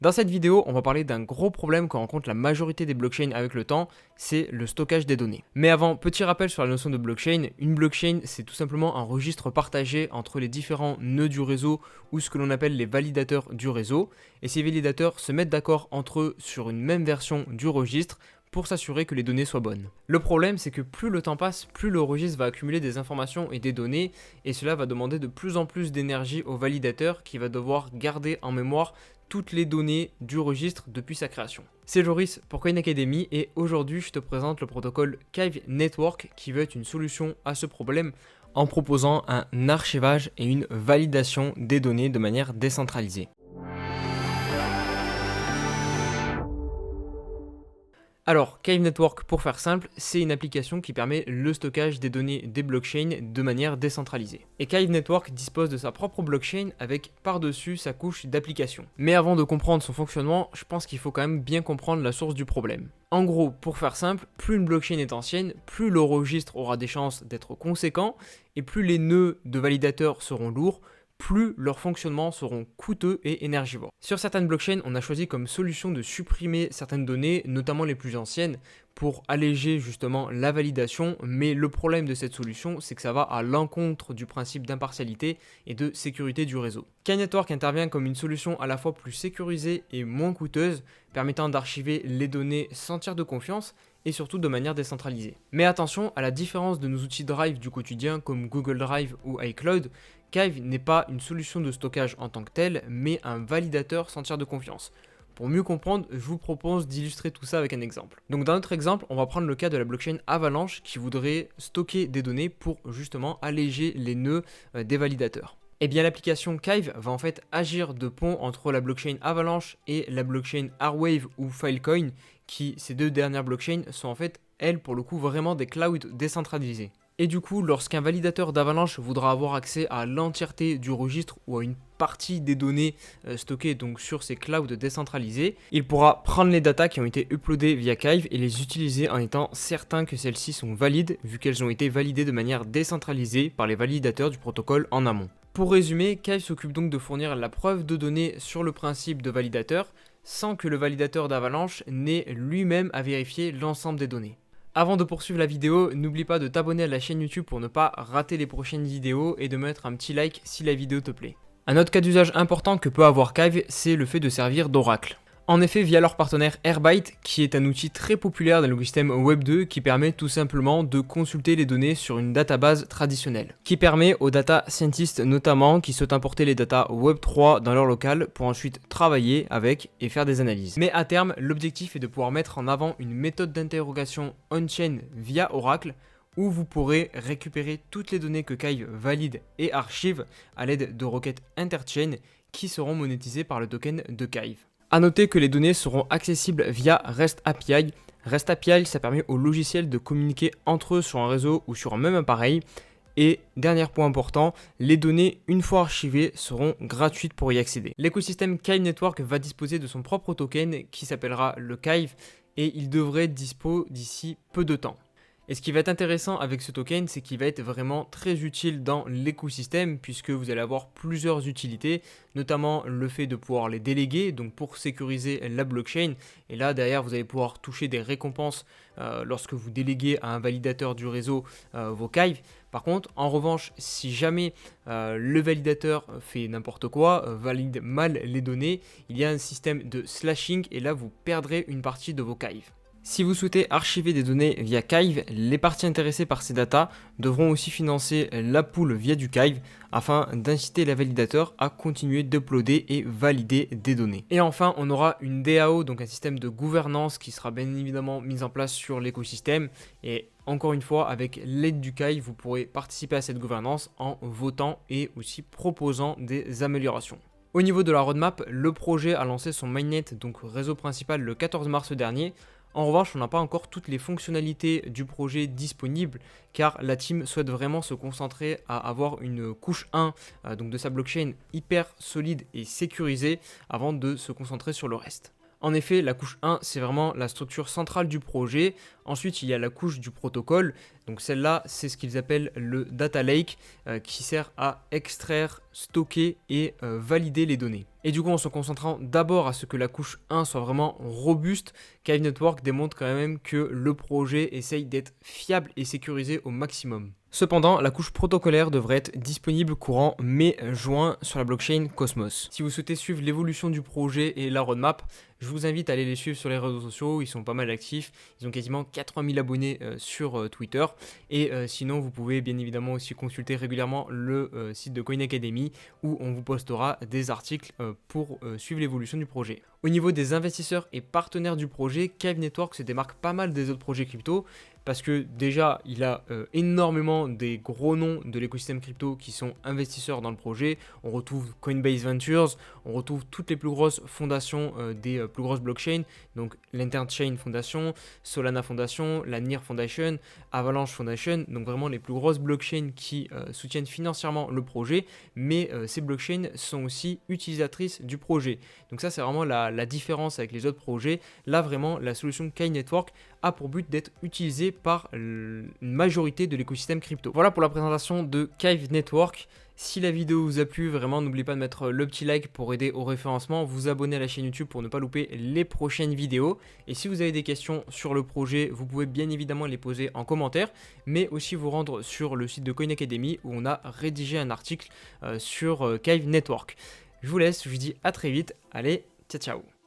Dans cette vidéo, on va parler d'un gros problème que rencontre la majorité des blockchains avec le temps, c'est le stockage des données. Mais avant, petit rappel sur la notion de blockchain. Une blockchain, c'est tout simplement un registre partagé entre les différents nœuds du réseau ou ce que l'on appelle les validateurs du réseau. Et ces validateurs se mettent d'accord entre eux sur une même version du registre pour s'assurer que les données soient bonnes. Le problème, c'est que plus le temps passe, plus le registre va accumuler des informations et des données, et cela va demander de plus en plus d'énergie au validateur qui va devoir garder en mémoire toutes les données du registre depuis sa création. C'est Joris pour Coin Academy et aujourd'hui je te présente le protocole Kive Network qui veut être une solution à ce problème en proposant un archivage et une validation des données de manière décentralisée. Alors, Kive Network, pour faire simple, c'est une application qui permet le stockage des données des blockchains de manière décentralisée. Et Kive Network dispose de sa propre blockchain avec par-dessus sa couche d'application. Mais avant de comprendre son fonctionnement, je pense qu'il faut quand même bien comprendre la source du problème. En gros, pour faire simple, plus une blockchain est ancienne, plus le registre aura des chances d'être conséquent, et plus les nœuds de validateurs seront lourds, plus leurs fonctionnements seront coûteux et énergivores. Sur certaines blockchains, on a choisi comme solution de supprimer certaines données, notamment les plus anciennes, pour alléger justement la validation, mais le problème de cette solution, c'est que ça va à l'encontre du principe d'impartialité et de sécurité du réseau. Kive Network intervient comme une solution à la fois plus sécurisée et moins coûteuse, permettant d'archiver les données sans tiers de confiance, et surtout de manière décentralisée. Mais attention, à la différence de nos outils Drive du quotidien comme Google Drive ou iCloud, Kive n'est pas une solution de stockage en tant que telle, mais un validateur sans tiers de confiance. Pour mieux comprendre, je vous propose d'illustrer tout ça avec un exemple. Donc dans notre exemple, on va prendre le cas de la blockchain Avalanche qui voudrait stocker des données pour justement alléger les nœuds des validateurs. Eh bien l'application Kive va en fait agir de pont entre la blockchain Avalanche et la blockchain Airwave ou Filecoin, qui ces deux dernières blockchains sont en fait, elles pour le coup, vraiment des clouds décentralisés. Et du coup, lorsqu'un validateur d'Avalanche voudra avoir accès à l'entièreté du registre ou à une partie des données stockées donc sur ces clouds décentralisés, il pourra prendre les datas qui ont été uploadées via Kive et les utiliser en étant certain que celles-ci sont valides vu qu'elles ont été validées de manière décentralisée par les validateurs du protocole en amont. Pour résumer, Kive s'occupe donc de fournir la preuve de données sur le principe de validateur sans que le validateur d'Avalanche n'ait lui-même à vérifier l'ensemble des données. Avant de poursuivre la vidéo, n'oublie pas de t'abonner à la chaîne YouTube pour ne pas rater les prochaines vidéos et de mettre un petit like si la vidéo te plaît. Un autre cas d'usage important que peut avoir Kive, c'est le fait de servir d'oracle. En effet, via leur partenaire Airbyte, qui est un outil très populaire dans l'écosystème Web 2 qui permet tout simplement de consulter les données sur une database traditionnelle, qui permet aux data scientists notamment qui souhaitent importer les datas Web 3 dans leur local pour ensuite travailler avec et faire des analyses. Mais à terme, l'objectif est de pouvoir mettre en avant une méthode d'interrogation on-chain via Oracle où vous pourrez récupérer toutes les données que Kive valide et archive à l'aide de requêtes interchain qui seront monétisées par le token de Kive. A noter que les données seront accessibles via REST API. REST API, ça permet aux logiciels de communiquer entre eux sur un réseau ou sur un même appareil. Et dernier point important, les données, une fois archivées, seront gratuites pour y accéder. L'écosystème Kive Network va disposer de son propre token qui s'appellera le Kive et il devrait être dispo d'ici peu de temps. Et ce qui va être intéressant avec ce token, c'est qu'il va être vraiment très utile dans l'écosystème puisque vous allez avoir plusieurs utilités, notamment le fait de pouvoir les déléguer, donc pour sécuriser la blockchain. Et là, derrière, vous allez pouvoir toucher des récompenses lorsque vous déléguez à un validateur du réseau vos Kive. Par contre, en revanche, si jamais le validateur fait n'importe quoi, valide mal les données, il y a un système de slashing et là, vous perdrez une partie de vos Kive. Si vous souhaitez archiver des données via Kive, les parties intéressées par ces datas devront aussi financer la pool via du Kive afin d'inciter les validateurs à continuer d'uploader et valider des données. Et enfin, on aura une DAO, donc un système de gouvernance qui sera bien évidemment mis en place sur l'écosystème. Et encore une fois, avec l'aide du Kive, vous pourrez participer à cette gouvernance en votant et aussi proposant des améliorations. Au niveau de la roadmap, le projet a lancé son mainnet, donc réseau principal, le 14 mars dernier. En revanche, on n'a pas encore toutes les fonctionnalités du projet disponibles car la team souhaite vraiment se concentrer à avoir une couche 1 donc de sa blockchain hyper solide et sécurisée avant de se concentrer sur le reste. En effet, la couche 1, c'est vraiment la structure centrale du projet. Ensuite, il y a la couche du protocole. Donc celle-là, c'est ce qu'ils appellent le data lake, qui sert à extraire, stocker et valider les données. Et du coup, en se concentrant d'abord à ce que la couche 1 soit vraiment robuste, Kive Network démontre quand même que le projet essaye d'être fiable et sécurisé au maximum. Cependant, la couche protocolaire devrait être disponible courant mai-juin sur la blockchain Cosmos. Si vous souhaitez suivre l'évolution du projet et la roadmap, je vous invite à aller les suivre sur les réseaux sociaux, ils sont pas mal actifs, ils ont quasiment 80 000 abonnés sur Twitter. Et sinon, vous pouvez bien évidemment aussi consulter régulièrement le site de Coin Academy où on vous postera des articles pour suivre l'évolution du projet. Au niveau des investisseurs et partenaires du projet, Kive Network se démarque pas mal des autres projets crypto parce que déjà, il a énormément des gros noms de l'écosystème crypto qui sont investisseurs dans le projet. On retrouve Coinbase Ventures, on retrouve toutes les plus grosses fondations des plus grosses blockchains, donc l'Interchain Foundation, Solana Foundation, la NEAR Foundation, Avalanche Foundation, donc vraiment les plus grosses blockchains qui soutiennent financièrement le projet, mais ces blockchains sont aussi utilisatrices du projet. Donc ça, c'est vraiment la différence avec les autres projets. Là, vraiment, la solution Kive Network a pour but d'être utilisée par une majorité de l'écosystème crypto. Voilà pour la présentation de Kive Network. Si la vidéo vous a plu, vraiment n'oubliez pas de mettre le petit like pour aider au référencement, vous abonner à la chaîne YouTube pour ne pas louper les prochaines vidéos. Et si vous avez des questions sur le projet, vous pouvez bien évidemment les poser en commentaire, mais aussi vous rendre sur le site de Coin Academy où on a rédigé un article sur Kive Network. Je vous laisse, je vous dis à très vite, allez, ciao ciao.